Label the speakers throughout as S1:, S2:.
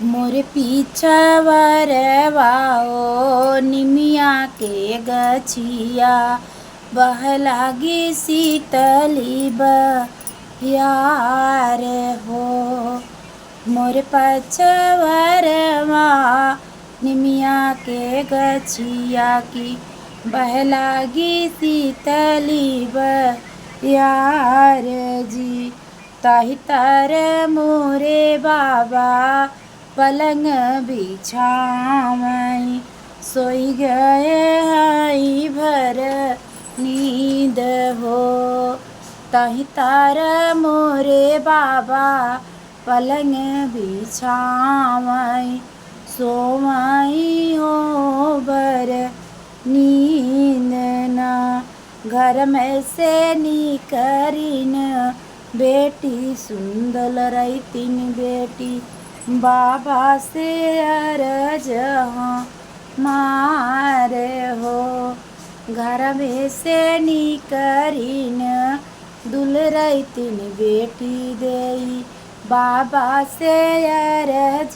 S1: मोरे पीछावरवाओ निमिया के गछिया बह लागी शीतली बयार हो। मोरे पछवरवा निमिया के गछिया की बह लागी शीतली बयार जी। ताहि तर मोरे बाबा पलंग बिछावई सोई गए हई भर नींद हो। ताहि तर मोरे बाबा पलंग बिछावई सोवई हो भर नींद ना। घर में से निकरीन बेटी सुंदर रहीतिन बेटी बाबा से अरज मार हो। घर में से निकरीन दुल रहीतिन बेटी देई बाबा से अरज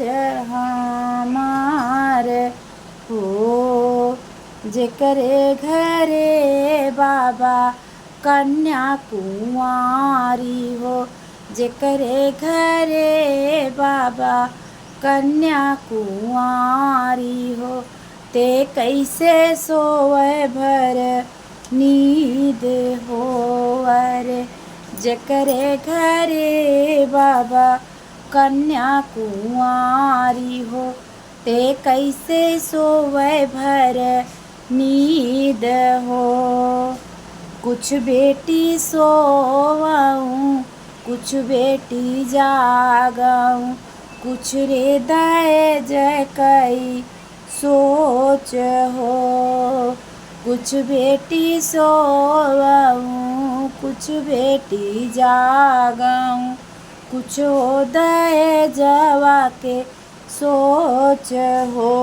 S1: मार हो। जेकरे घरे बाबा कन्या कुंवारी हो जेकरे घरे बाबा कन्या कुंवारी हो ते कैसे सोवे भर नींद हो। अरे जेकरे घरे बाबा कन्या कुंवारी हो ते कैसे सोवे भर नींद हो। कुछ बेटी सोवाऊं कुछ बेटी जागाऊं कुछ हृदय जय कई सोच हो। कुछ बेटी सोवाऊं कुछ बेटी जागाऊं कुछ हृदय जवा के सोच हो।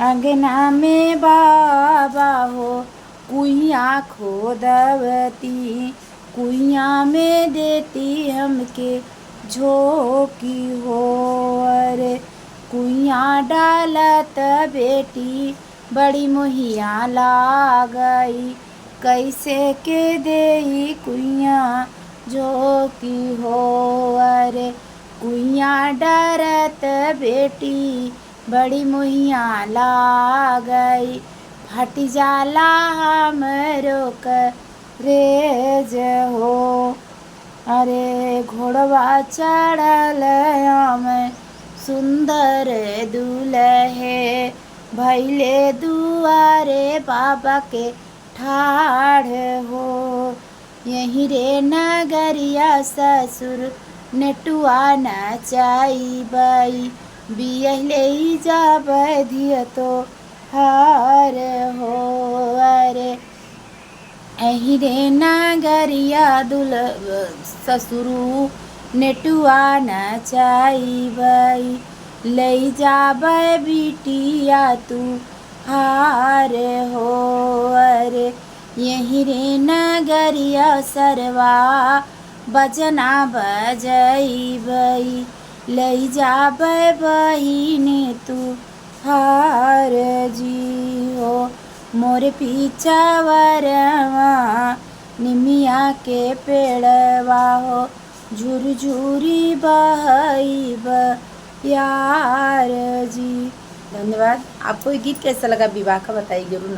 S1: अंगना में बाबा हो कुइया खोदवती कुइया में देती हमके झोंकी हो। अरे कुइया डालत बेटी बड़ी मोहिया लागई कैसे के देई कुइया झोंकी हो। अरे कुइया डरत बेटी बड़ी मोहिया लागई फट जाला हमरो करेज हो। अरे घोड़वा चढ़ल में सुंदर दुल्हे भैले दुआरे बाबा के ठाढ़ हो। यहीं रे नगरिया ससुर नेटुआ नचाईबई बियहले जाब धिय तो हार हो। अरे यहीं रे नगरिया ससुरु नेटुआ नचाईबई लई जाबै बिटिया तू हार हो। अरे यहीं रे नगरिया सरवा बजना बजईबई लई जाबै बहिन तू हार जी हो। मोरे पीछावरवा निमिया के पेड़वा हो झुरझुरी बहई यार जी। धन्यवाद। आपको ये गीत कैसा लगा विवाह का बताइए जरूर।